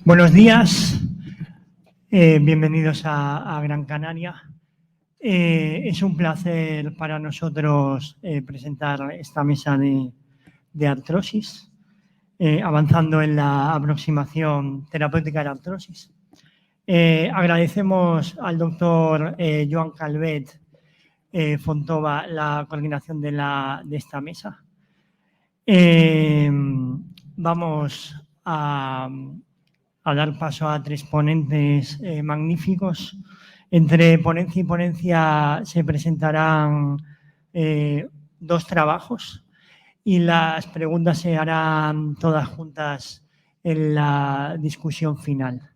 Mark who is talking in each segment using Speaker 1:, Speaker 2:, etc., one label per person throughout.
Speaker 1: Buenos días, bienvenidos a Gran Canaria. Es un placer para nosotros presentar esta mesa de artrosis, avanzando en la aproximación terapéutica de la artrosis. Agradecemos al doctor Joan Calvet Fontova la coordinación de esta mesa. Vamos a dar paso a tres ponentes magníficos. Entre ponencia y ponencia se presentarán dos trabajos y las preguntas se harán todas juntas en la discusión final.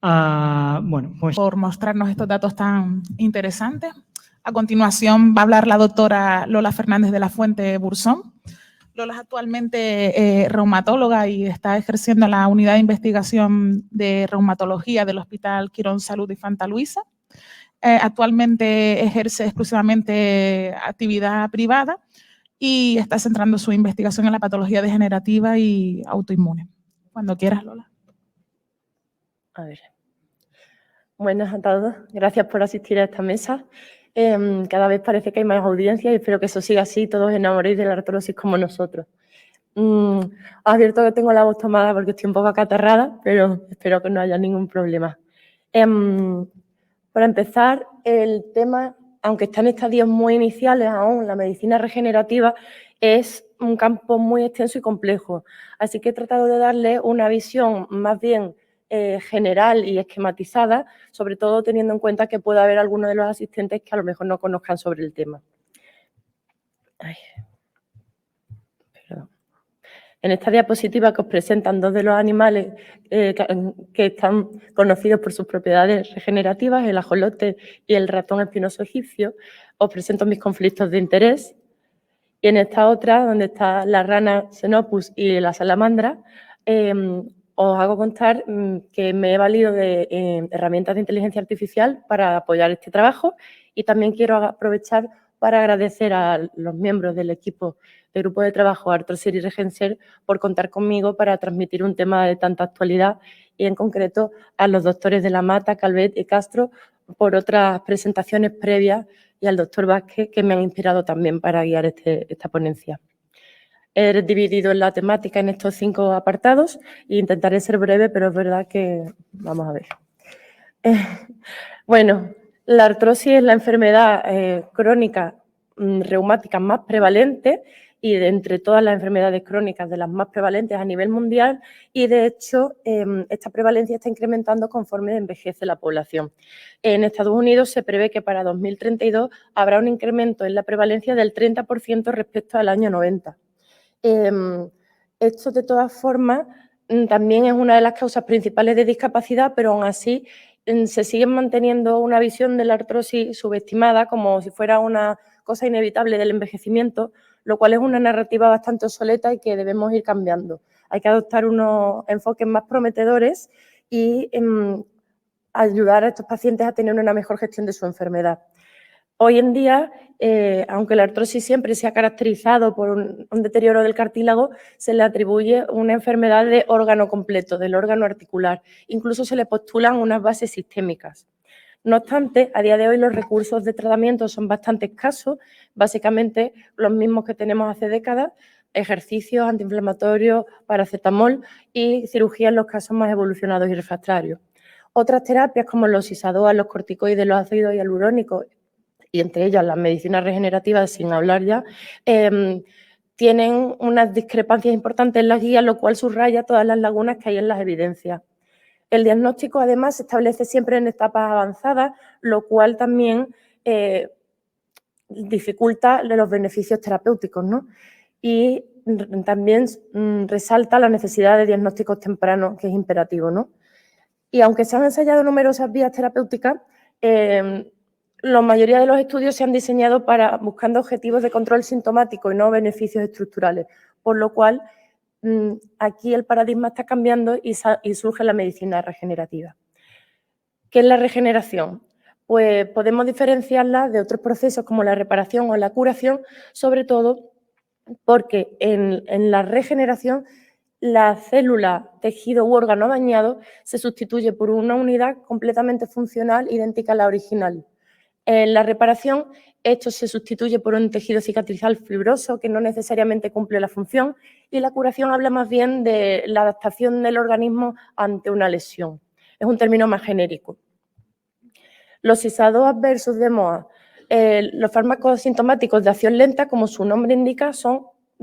Speaker 2: Por mostrarnos estos datos tan interesantes. A continuación va a hablar la doctora Lola Fernández de la Fuente Bursón. Lola es actualmente reumatóloga y está ejerciendo la unidad de investigación de reumatología del Hospital Quirón Salud Infanta Luisa. Actualmente ejerce exclusivamente actividad privada y está centrando su investigación en la patología degenerativa y autoinmune. Cuando quieras, Lola.
Speaker 3: A ver. Buenas a todos. Gracias por asistir a esta mesa. Cada vez parece que hay más audiencia y espero que eso siga así, todos enamoréis de la artrosis como nosotros. Advierto que tengo la voz tomada porque estoy un poco acatarrada, pero espero que no haya ningún problema. Para empezar, el tema, aunque está en estadios muy iniciales aún, la medicina regenerativa es un campo muy extenso y complejo. Así que he tratado de darle una visión más bien general y esquematizada, sobre todo teniendo en cuenta que puede haber algunos de los asistentes que a lo mejor no conozcan sobre el tema. En esta diapositiva que os presentan dos de los animales que están conocidos por sus propiedades regenerativas, el ajolote y el ratón espinoso egipcio, os presento mis conflictos de interés. Y en esta otra, donde está la rana Xenopus y la salamandra, os hago constar que me he valido de herramientas de inteligencia artificial para apoyar este trabajo y también quiero aprovechar para agradecer a los miembros del equipo del grupo de trabajo Artroser y Regenser por contar conmigo para transmitir un tema de tanta actualidad y en concreto a los doctores de la Mata, Calvet y Castro por otras presentaciones previas y al doctor Vázquez que me han inspirado también para guiar esta ponencia. He dividido la temática en estos 5 apartados e intentaré ser breve, pero es verdad que... Vamos a ver. Bueno, la artrosis es la enfermedad crónica reumática más prevalente y de entre todas las enfermedades crónicas de las más prevalentes a nivel mundial y, de hecho, esta prevalencia está incrementando conforme envejece la población. En Estados Unidos se prevé que para 2032 habrá un incremento en la prevalencia del 30% respecto al año 90. Esto, de todas formas, también es una de las causas principales de discapacidad, pero aún así se sigue manteniendo una visión de la artrosis subestimada como si fuera una cosa inevitable del envejecimiento, lo cual es una narrativa bastante obsoleta y que debemos ir cambiando. Hay que adoptar unos enfoques más prometedores y ayudar a estos pacientes a tener una mejor gestión de su enfermedad. Hoy en día, aunque la artrosis siempre se ha caracterizado por un deterioro del cartílago, se le atribuye una enfermedad de órgano completo, del órgano articular. Incluso se le postulan unas bases sistémicas. No obstante, a día de hoy los recursos de tratamiento son bastante escasos, básicamente los mismos que tenemos hace décadas, ejercicios, antiinflamatorios, paracetamol y cirugía en los casos más evolucionados y refractarios. Otras terapias como los ISADOA, los corticoides, los ácidos hialurónicos, y entre ellas las medicinas regenerativas, sin hablar ya, tienen unas discrepancias importantes en las guías, lo cual subraya todas las lagunas que hay en las evidencias. El diagnóstico, además, se establece siempre en etapas avanzadas, lo cual también dificulta los beneficios terapéuticos, ¿no? Y también resalta la necesidad de diagnósticos tempranos, que es imperativo, ¿no? Y aunque se han ensayado numerosas vías terapéuticas, la mayoría de los estudios se han diseñado buscando objetivos de control sintomático y no beneficios estructurales, por lo cual aquí el paradigma está cambiando y surge la medicina regenerativa. ¿Qué es la regeneración? Pues podemos diferenciarla de otros procesos como la reparación o la curación, sobre todo porque en la regeneración la célula, tejido u órgano dañado se sustituye por una unidad completamente funcional idéntica a la original. En la reparación, esto se sustituye por un tejido cicatrizal fibroso que no necesariamente cumple la función, y la curación habla más bien de la adaptación del organismo ante una lesión. Es un término más genérico. Los ISA-2 versus DMOA. Los fármacos sintomáticos de acción lenta, como su nombre indica,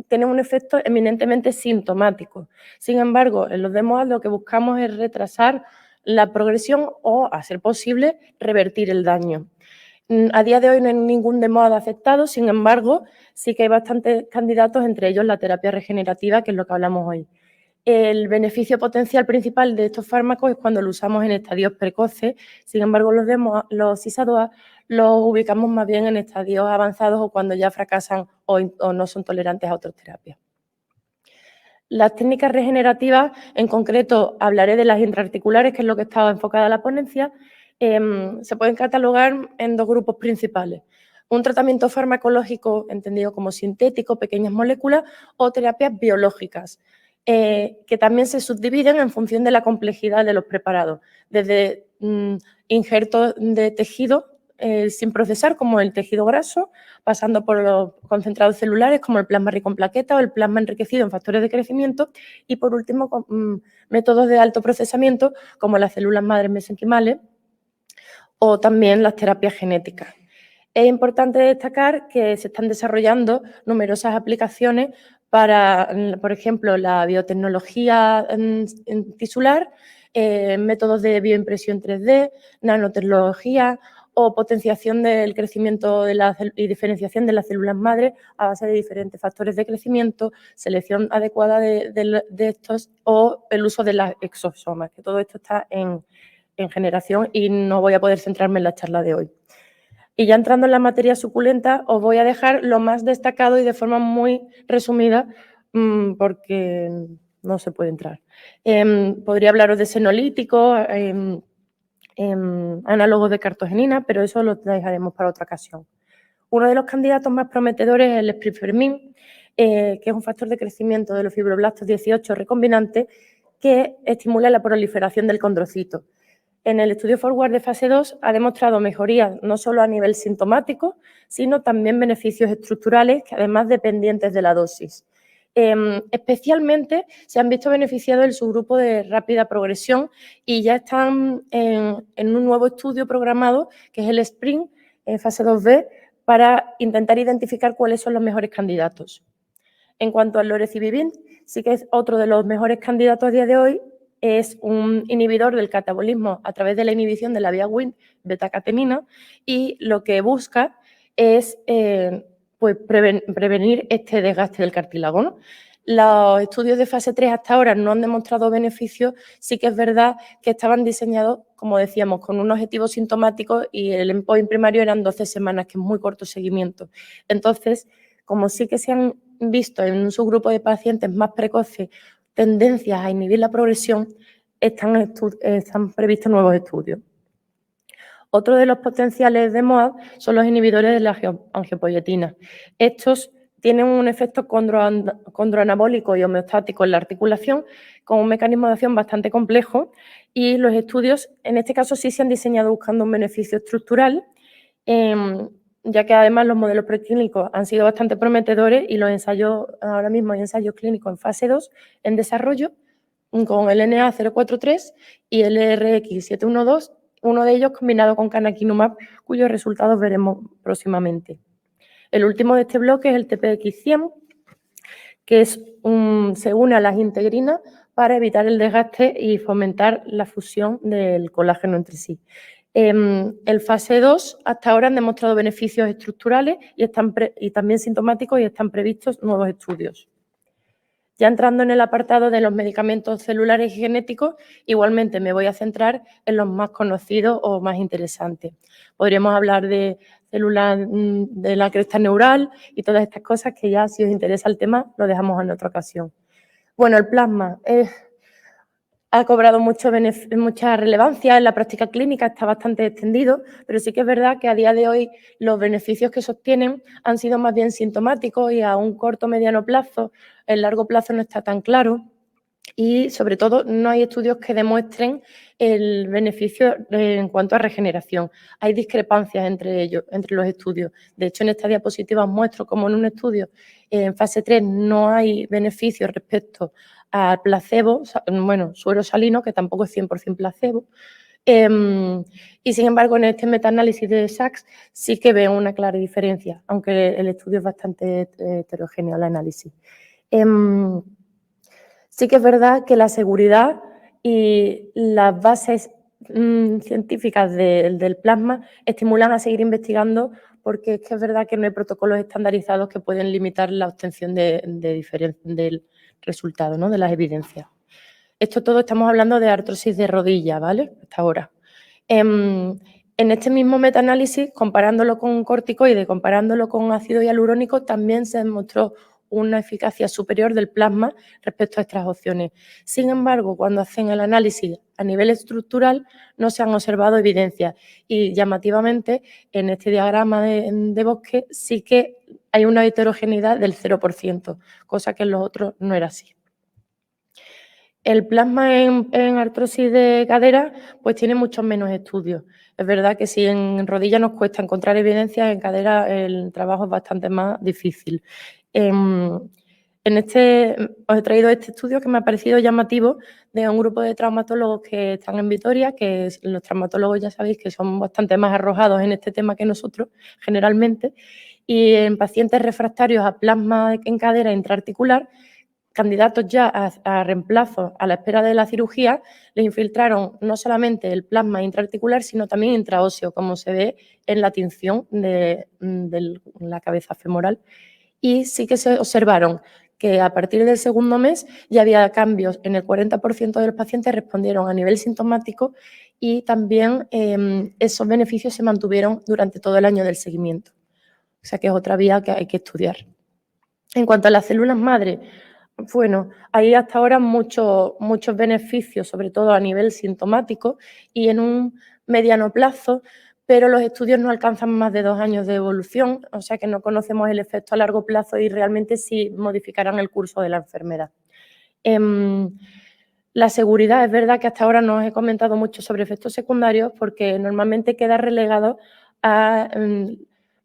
Speaker 3: tienen un efecto eminentemente sintomático. Sin embargo, en los DMOA lo que buscamos es retrasar la progresión o, a ser posible, revertir el daño. A día de hoy no hay ningún DMOA aceptado, sin embargo, sí que hay bastantes candidatos, entre ellos la terapia regenerativa, que es lo que hablamos hoy. El beneficio potencial principal de estos fármacos es cuando lo usamos en estadios precoces. Sin embargo, los ISA-2 los ubicamos más bien en estadios avanzados o cuando ya fracasan o no son tolerantes a otras terapias. Las técnicas regenerativas, en concreto hablaré de las intraarticulares, que es lo que estaba enfocada la ponencia, se pueden catalogar en dos grupos principales. Un tratamiento farmacológico entendido como sintético, pequeñas moléculas, o terapias biológicas, que también se subdividen en función de la complejidad de los preparados, desde injertos de tejido sin procesar, como el tejido graso, pasando por los concentrados celulares, como el plasma rico en plaquetas o el plasma enriquecido en factores de crecimiento, y por último, métodos de alto procesamiento, como las células madres mesenquimales o también las terapias genéticas. Es importante destacar que se están desarrollando numerosas aplicaciones para, por ejemplo, la biotecnología tisular, métodos de bioimpresión 3D, nanotecnología o potenciación del crecimiento y diferenciación de las células madres a base de diferentes factores de crecimiento, selección adecuada de estos o el uso de las exosomas, que todo esto está en generación y no voy a poder centrarme en la charla de hoy. Y ya entrando en la materia suculenta, os voy a dejar lo más destacado y de forma muy resumida, porque no se puede entrar. Podría hablaros de senolíticos, análogos de cartogenina, pero eso lo dejaremos para otra ocasión. Uno de los candidatos más prometedores es el Spriffermin, que es un factor de crecimiento de los fibroblastos 18 recombinante que estimula la proliferación del condrocito. En el estudio Forward de fase 2 ha demostrado mejorías no solo a nivel sintomático, sino también beneficios estructurales, que además dependientes de la dosis. Especialmente se han visto beneficiados el subgrupo de rápida progresión y ya están en un nuevo estudio programado, que es el SPRING, en fase 2B, para intentar identificar cuáles son los mejores candidatos. En cuanto al lorecibivir, sí que es otro de los mejores candidatos a día de hoy. Es un inhibidor del catabolismo a través de la inhibición de la vía Wnt beta-catenina y lo que busca es pues prevenir este desgaste del cartílago, ¿no? Los estudios de fase 3 hasta ahora no han demostrado beneficios, sí que es verdad que estaban diseñados, como decíamos, con un objetivo sintomático y el endpoint primario eran 12 semanas, que es muy corto seguimiento. Entonces, como sí que se han visto en un subgrupo de pacientes más precoces tendencias a inhibir la progresión, están previstos nuevos estudios. Otro de los potenciales de MOAB son los inhibidores de la angiopoietina. Estos tienen un efecto condroanabólico y homeostático en la articulación, con un mecanismo de acción bastante complejo, y los estudios, en este caso, sí se han diseñado buscando un beneficio estructural, ya que además los modelos preclínicos han sido bastante prometedores y los ensayos, ahora mismo hay ensayos clínicos en fase 2 en desarrollo con el NA043 y el RX712, uno de ellos combinado con canakinumab, cuyos resultados veremos próximamente. El último de este bloque es el TPX100, que se une a las integrinas para evitar el desgaste y fomentar la fusión del colágeno entre sí. El fase 2 hasta ahora han demostrado beneficios estructurales y también sintomáticos y están previstos nuevos estudios. Ya entrando en el apartado de los medicamentos celulares y genéticos, igualmente me voy a centrar en los más conocidos o más interesantes. Podríamos hablar de células de la cresta neural y todas estas cosas que ya, si os interesa el tema, lo dejamos en otra ocasión. Bueno, el plasma ha cobrado mucha relevancia en la práctica clínica, está bastante extendido, pero sí que es verdad que a día de hoy los beneficios que sostienen han sido más bien sintomáticos y a un corto o mediano plazo, el largo plazo no está tan claro. Y, sobre todo, no hay estudios que demuestren el beneficio en cuanto a regeneración. Hay discrepancias entre ellos, entre los estudios. De hecho, en esta diapositiva os muestro cómo en un estudio en fase 3 no hay beneficios respecto al placebo, bueno, suero salino, que tampoco es 100% placebo. Y, sin embargo, en este metaanálisis de Sachs sí que veo una clara diferencia, aunque el estudio es bastante heterogéneo, el análisis. Sí que es verdad que la seguridad y las bases científicas del plasma estimulan a seguir investigando, porque es que es verdad que no hay protocolos estandarizados que pueden limitar la obtención del resultado, ¿no? De las evidencias. Esto todo estamos hablando de artrosis de rodilla, ¿vale? Hasta ahora. En este mismo metaanálisis, comparándolo con corticoide, comparándolo con ácido hialurónico, también se demostró una eficacia superior del plasma respecto a estas opciones. Sin embargo, cuando hacen el análisis a nivel estructural, no se han observado evidencias y, llamativamente, en este diagrama de bosque sí que hay una heterogeneidad del 0%, cosa que en los otros no era así. El plasma en artrosis de cadera pues tiene muchos menos estudios. Es verdad que si en rodilla nos cuesta encontrar evidencia, en cadera el trabajo es bastante más difícil. Os he traído este estudio que me ha parecido llamativo, de un grupo de traumatólogos que están en Vitoria, que los traumatólogos ya sabéis que son bastante más arrojados en este tema que nosotros, generalmente, y en pacientes refractarios a plasma en cadera intraarticular, candidatos ya a reemplazo a la espera de la cirugía, le infiltraron no solamente el plasma intraarticular, sino también intraóseo, como se ve en la tinción de la cabeza femoral. Y sí que se observaron que a partir del segundo mes ya había cambios en el 40% de los pacientes, respondieron a nivel sintomático, y también esos beneficios se mantuvieron durante todo el año del seguimiento. O sea que es otra vía que hay que estudiar. En cuanto a las células madre, bueno, hay hasta ahora muchos beneficios, sobre todo a nivel sintomático y en un mediano plazo, pero los estudios no alcanzan más de 2 años de evolución, o sea que no conocemos el efecto a largo plazo y realmente si modificarán el curso de la enfermedad. La seguridad, es verdad que hasta ahora no os he comentado mucho sobre efectos secundarios, porque normalmente queda relegado a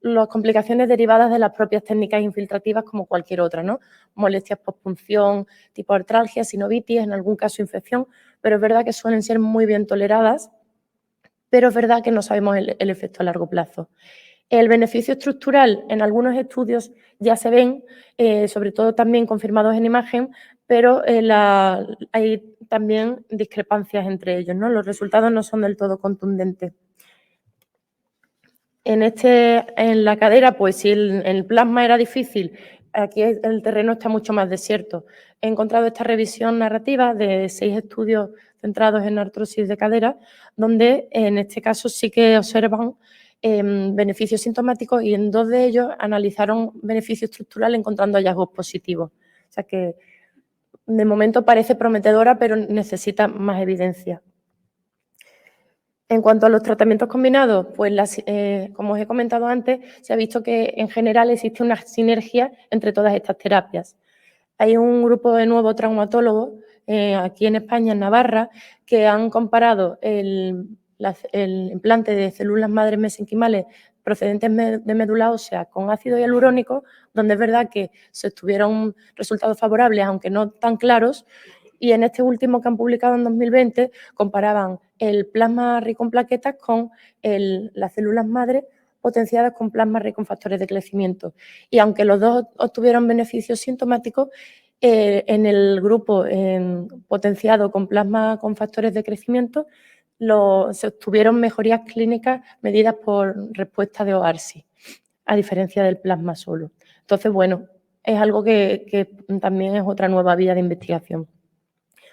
Speaker 3: las complicaciones derivadas de las propias técnicas infiltrativas, como cualquier otra, ¿no? Molestias postpunción, tipo artralgia, sinovitis, en algún caso infección, pero es verdad que suelen ser muy bien toleradas, pero es verdad que no sabemos el efecto a largo plazo. El beneficio estructural en algunos estudios ya se ven, sobre todo también confirmados en imagen, pero hay también discrepancias entre ellos, ¿no? Los resultados no son del todo contundentes. En la cadera, pues si el plasma era difícil, aquí el terreno está mucho más desierto. He encontrado esta revisión narrativa de 6 estudios centrados en artrosis de cadera, donde en este caso sí que observan beneficios sintomáticos, y en 2 de ellos analizaron beneficio estructural encontrando hallazgos positivos. O sea que de momento parece prometedora, pero necesita más evidencia. En cuanto a los tratamientos combinados, pues como os he comentado antes, se ha visto que en general existe una sinergia entre todas estas terapias. Hay un grupo de nuevos traumatólogos aquí en España, en Navarra, que han comparado el implante de células madres mesenquimales procedentes de médula ósea con ácido hialurónico, donde es verdad que se obtuvieron resultados favorables, aunque no tan claros, y en este último que han publicado en 2020 comparaban el plasma rico en plaquetas con las células madres potenciadas con plasma rico en factores de crecimiento. Y aunque los dos obtuvieron beneficios sintomáticos, en el grupo potenciado con plasma con factores de crecimiento se obtuvieron mejorías clínicas medidas por respuesta de OARSI, a diferencia del plasma solo. Entonces, bueno, es algo que también es otra nueva vía de investigación.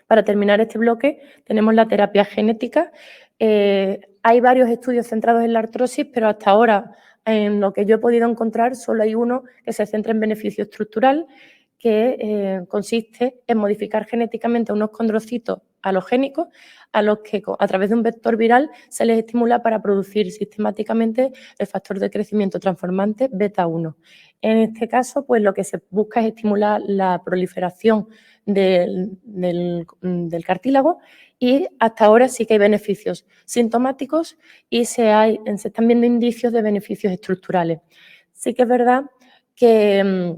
Speaker 3: Para terminar este bloque, tenemos la terapia genética. Hay varios estudios centrados en la artrosis, pero hasta ahora, en lo que yo he podido encontrar, solo hay uno que se centra en beneficio estructural, que consiste en modificar genéticamente unos condrocitos halogénicos a los que a través de un vector viral se les estimula para producir sistemáticamente el factor de crecimiento transformante beta-1. En este caso, pues lo que se busca es estimular la proliferación del cartílago y hasta ahora sí que hay beneficios sintomáticos y se están viendo indicios de beneficios estructurales. Sí que es verdad que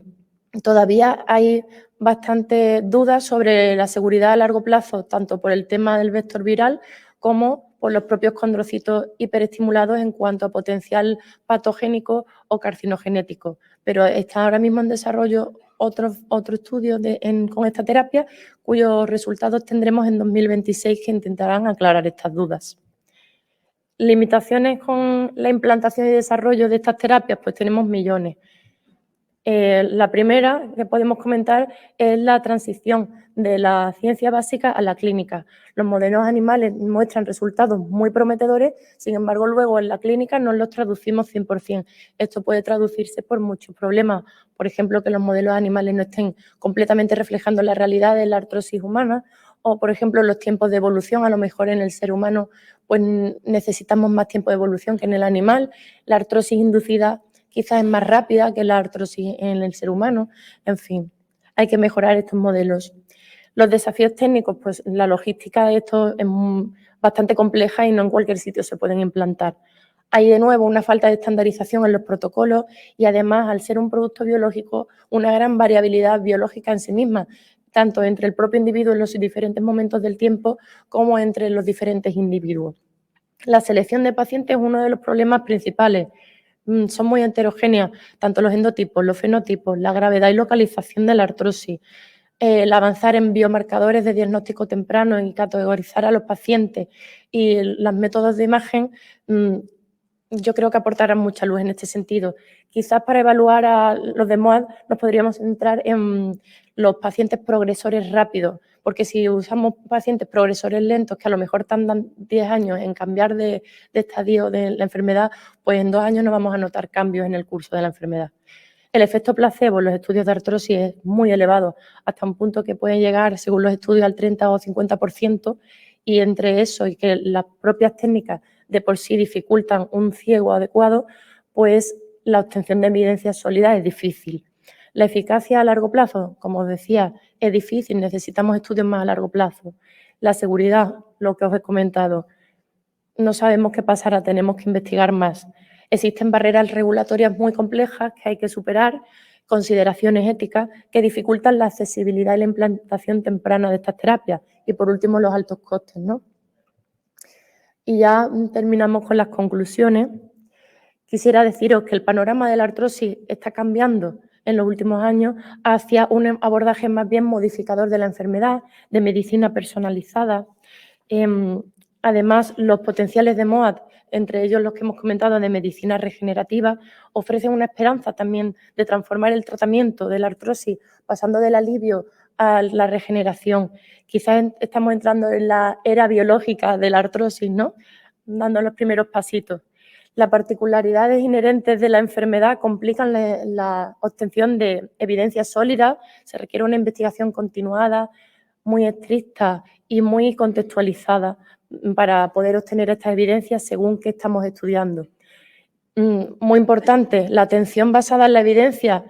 Speaker 3: todavía hay bastantes dudas sobre la seguridad a largo plazo, tanto por el tema del vector viral como por los propios condrocitos hiperestimulados en cuanto a potencial patogénico o carcinogenético. Pero está ahora mismo en desarrollo otro estudio con esta terapia, cuyos resultados tendremos en 2026 que intentarán aclarar estas dudas. Limitaciones con la implantación y desarrollo de estas terapias, pues tenemos millones. La primera que podemos comentar es la transición de la ciencia básica a la clínica. Los modelos animales muestran resultados muy prometedores, sin embargo, luego en la clínica no los traducimos 100%. Esto puede traducirse por muchos problemas, por ejemplo, que los modelos animales no estén completamente reflejando la realidad de la artrosis humana, o, por ejemplo, los tiempos de evolución. A lo mejor en el ser humano pues necesitamos más tiempo de evolución que en el animal. La artrosis inducida quizás es más rápida que la artrosis en el ser humano. En fin, hay que mejorar estos modelos. Los desafíos técnicos, pues la logística de esto es bastante compleja y no en cualquier sitio se pueden implantar. Hay de nuevo una falta de estandarización en los protocolos y además, al ser un producto biológico, una gran variabilidad biológica en sí misma, tanto entre el propio individuo en los diferentes momentos del tiempo como entre los diferentes individuos. La selección de pacientes es uno de los problemas principales. Son muy heterogéneas, tanto los endotipos, los fenotipos, la gravedad y localización de la artrosis, el avanzar en biomarcadores de diagnóstico temprano y categorizar a los pacientes y los métodos de imagen, yo creo que aportarán mucha luz en este sentido. Quizás para evaluar a los de MOAD nos podríamos centrar en los pacientes progresores rápidos, porque si usamos pacientes progresores lentos que a lo mejor tardan 10 años en cambiar de estadio de la enfermedad, pues en 2 años no vamos a notar cambios en el curso de la enfermedad. El efecto placebo en los estudios de artrosis es muy elevado, hasta un punto que puede llegar, según los estudios, al 30 o 50%, y entre eso y que las propias técnicas de por sí dificultan un ciego adecuado, pues la obtención de evidencias sólidas es difícil. La eficacia a largo plazo, como os decía, es difícil, necesitamos estudios más a largo plazo. La seguridad, lo que os he comentado, no sabemos qué pasará, tenemos que investigar más. Existen barreras regulatorias muy complejas que hay que superar, consideraciones éticas que dificultan la accesibilidad y la implantación temprana de estas terapias y, por último, los altos costes, ¿no? Y ya terminamos con las conclusiones. Quisiera deciros que el panorama de la artrosis está cambiando en los últimos años hacia un abordaje más bien modificador de la enfermedad, de medicina personalizada. Además, los potenciales de MOAD, entre ellos los que hemos comentado de medicina regenerativa, ofrecen una esperanza también de transformar el tratamiento de la artrosis, pasando del alivio a la regeneración. Quizás estamos entrando en la era biológica de la artrosis, ¿no? Dando los primeros pasitos. Las particularidades inherentes de la enfermedad complican la obtención de evidencias sólidas. Se requiere una investigación continuada, muy estricta y muy contextualizada para poder obtener estas evidencias según qué estamos estudiando. Muy importante, la atención basada en la evidencia.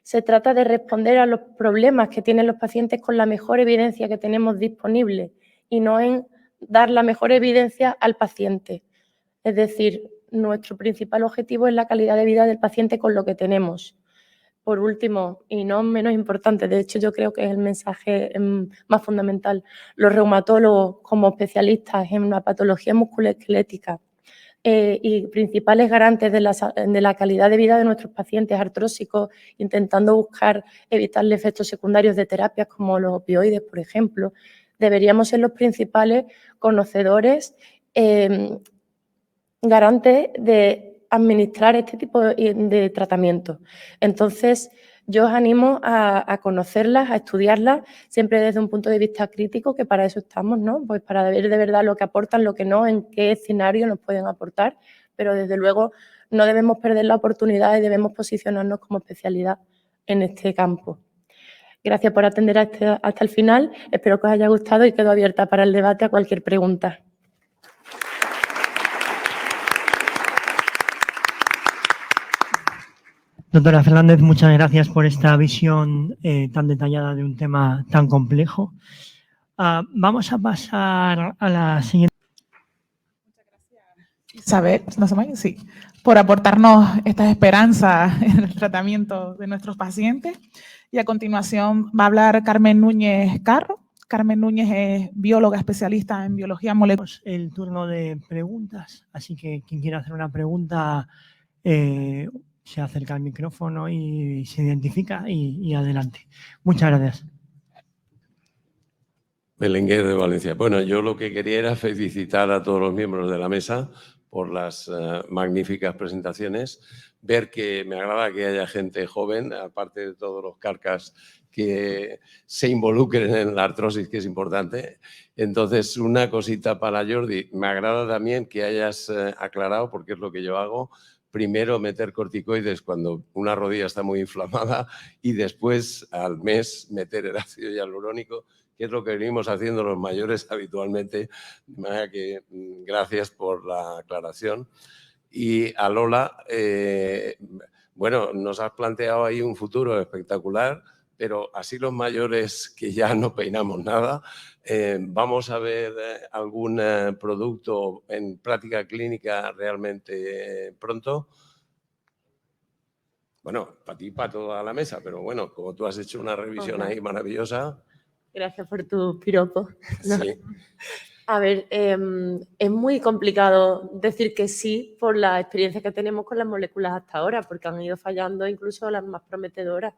Speaker 3: Se trata de responder a los problemas que tienen los pacientes con la mejor evidencia que tenemos disponible y no en dar la mejor evidencia al paciente. Es decir, nuestro principal objetivo es la calidad de vida del paciente con lo que tenemos. Por último, y no menos importante, de hecho yo creo que es el mensaje más fundamental, los reumatólogos como especialistas en una patología musculoesquelética y principales garantes de la calidad de vida de nuestros pacientes artrósicos, intentando buscar evitarle efectos secundarios de terapias como los opioides, por ejemplo, deberíamos ser los principales conocedores garantes de administrar este tipo de tratamientos. Entonces, yo os animo a conocerlas, a estudiarlas, siempre desde un punto de vista crítico, que para eso estamos, ¿no? Pues para ver de verdad lo que aportan, lo que no, en qué escenario nos pueden aportar, pero desde luego no debemos perder la oportunidad y debemos posicionarnos como especialidad en este campo. Gracias por atender hasta el final. Espero que os haya gustado y quedo abierta para el debate a cualquier pregunta.
Speaker 1: Doctora Fernández, muchas gracias por esta visión tan detallada de un tema tan complejo. Vamos a pasar a la siguiente.
Speaker 2: Isabel, ¿no se me oye? Sí, por aportarnos estas esperanzas en el tratamiento de nuestros pacientes. Y a continuación va a hablar Carmen Núñez Carro. Carmen Núñez es bióloga especialista en biología molecular.
Speaker 1: El turno de preguntas, así que quien quiera hacer una pregunta se acerca al micrófono y se identifica y adelante. Muchas gracias.
Speaker 4: Belenguer de Valencia. Bueno, yo lo que quería era felicitar a todos los miembros de la mesa por las magníficas presentaciones, ver que me agrada que haya gente joven, aparte de todos los carcas que se involucren en la artrosis, que es importante. Entonces, una cosita para Jordi, me agrada también que hayas aclarado, porque es lo que yo hago, primero meter corticoides cuando una rodilla está muy inflamada y después, al mes, meter el ácido hialurónico, que es lo que venimos haciendo los mayores habitualmente. De manera que gracias por la aclaración. Y a Lola, bueno, nos has planteado ahí un futuro espectacular, pero así los mayores que ya no peinamos nada, ¿vamos a ver algún producto en práctica clínica realmente pronto? Bueno, para ti, para toda la mesa, pero bueno, como tú has hecho una revisión ahí maravillosa.
Speaker 3: Gracias por tu piropo.
Speaker 4: Sí.
Speaker 3: A ver, es muy complicado decir que sí por la experiencia que tenemos con las moléculas hasta ahora, porque han ido fallando incluso las más prometedoras.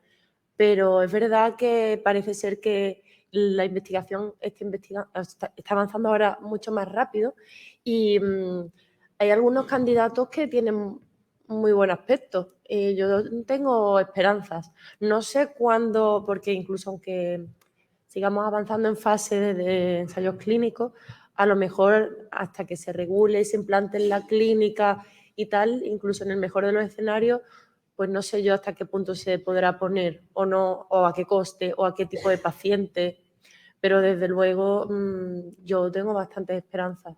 Speaker 3: Pero es verdad que parece ser que la investigación está avanzando ahora mucho más rápido y hay algunos candidatos que tienen muy buen aspecto. Yo tengo esperanzas. No sé cuándo, porque incluso aunque sigamos avanzando en fase de ensayos clínicos, a lo mejor hasta que se regule y se implante en la clínica y tal, incluso en el mejor de los escenarios, pues no sé yo hasta qué punto se podrá poner o no, o a qué coste, o a qué tipo de paciente, pero desde luego yo tengo bastantes esperanzas.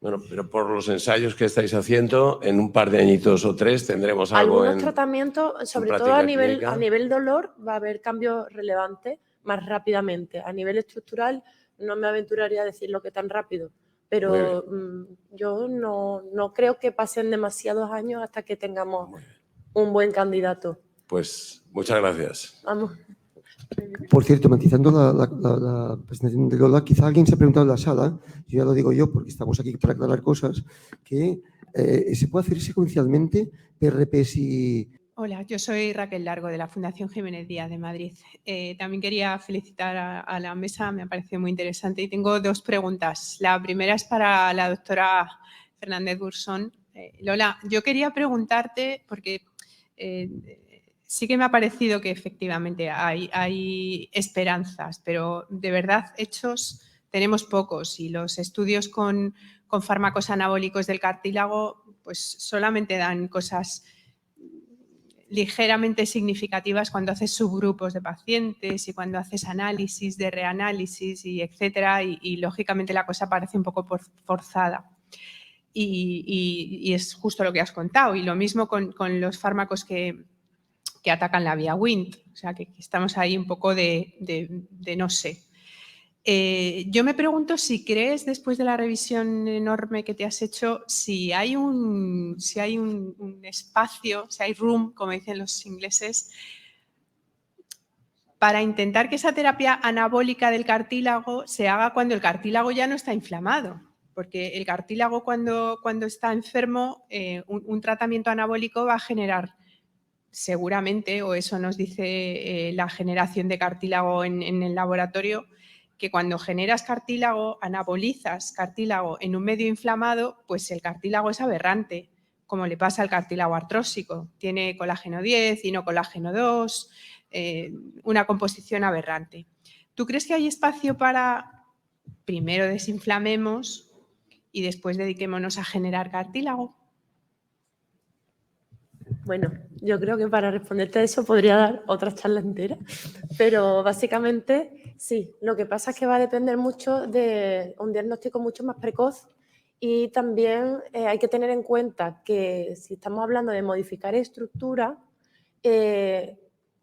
Speaker 4: Bueno, pero por los ensayos que estáis haciendo, en un par de añitos o 3 tendremos algo
Speaker 3: Algunos tratamientos, sobre todo a nivel dolor, va a haber cambios relevantes más rápidamente. A nivel estructural no me aventuraría a decir lo que tan rápido, pero yo no creo que pasen demasiados años hasta que tengamos un buen candidato.
Speaker 4: Pues muchas gracias.
Speaker 3: Vamos.
Speaker 5: Por cierto, matizando la presentación de Lola, quizá alguien se ha preguntado en la sala, yo ya lo digo yo porque estamos aquí para aclarar cosas, que se puede hacer secuencialmente PRPs y...
Speaker 6: Hola, yo soy Raquel Largo de la Fundación Jiménez Díaz de Madrid. También quería felicitar a la mesa, me ha parecido muy interesante y tengo 2 preguntas. La primera es para la doctora Fernández Bursón. Lola, yo quería preguntarte, porque sí que me ha parecido que efectivamente hay esperanzas, pero de verdad hechos tenemos pocos y los estudios con fármacos anabólicos del cartílago pues solamente dan cosas ligeramente significativas cuando haces subgrupos de pacientes y cuando haces análisis de reanálisis y etcétera, y lógicamente la cosa parece un poco forzada. Y es justo lo que has contado. Y lo mismo con los fármacos que atacan la vía Wnt. O sea, que estamos ahí un poco de no sé. Yo me pregunto si crees, después de la revisión enorme que te has hecho, si hay un espacio, si hay room, como dicen los ingleses, para intentar que esa terapia anabólica del cartílago se haga cuando el cartílago ya no está inflamado. Porque el cartílago cuando está enfermo, un tratamiento anabólico va a generar seguramente, o eso nos dice la generación de cartílago en el laboratorio, que cuando generas cartílago, anabolizas cartílago en un medio inflamado, pues el cartílago es aberrante, como le pasa al cartílago artrósico. Tiene colágeno 10 y no colágeno 2, una composición aberrante. ¿Tú crees que hay espacio para primero desinflamemos y después dediquémonos a generar cartílago?
Speaker 3: Bueno, yo creo que para responderte a eso podría dar otra charla entera, pero básicamente sí, lo que pasa es que va a depender mucho de un diagnóstico mucho más precoz y también hay que tener en cuenta que si estamos hablando de modificar estructura,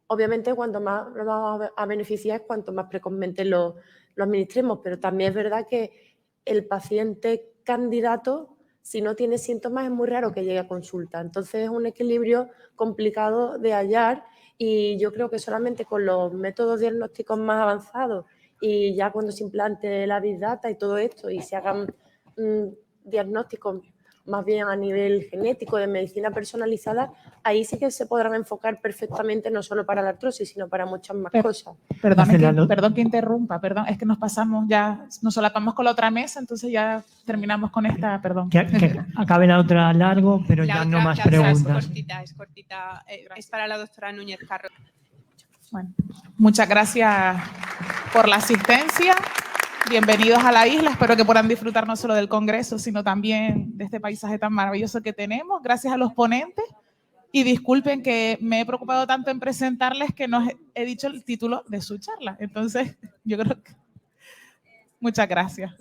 Speaker 3: obviamente cuanto más nos vamos a beneficiar es cuanto más precozmente lo administremos, pero también es verdad que el paciente candidato, si no tiene síntomas, es muy raro que llegue a consulta. Entonces es un equilibrio complicado de hallar y yo creo que solamente con los métodos diagnósticos más avanzados y ya cuando se implante la Big Data y todo esto y se hagan diagnósticos más bien a nivel genético, de medicina personalizada, ahí sí que se podrán enfocar perfectamente no solo para la artrosis, sino para muchas más cosas.
Speaker 2: Perdón que interrumpa, perdón, es que nos pasamos ya, nos solapamos con la otra mesa, entonces ya terminamos con esta, perdón.
Speaker 1: Que acabe la otra largo, pero ya no más preguntas.
Speaker 6: Es cortita, es para la doctora Núñez Carro.
Speaker 2: Bueno, muchas gracias por la asistencia. Bienvenidos a la isla, espero que puedan disfrutar no solo del congreso, sino también de este paisaje tan maravilloso que tenemos. Gracias a los ponentes y disculpen que me he preocupado tanto en presentarles que no he dicho el título de su charla. Entonces, yo creo que muchas gracias.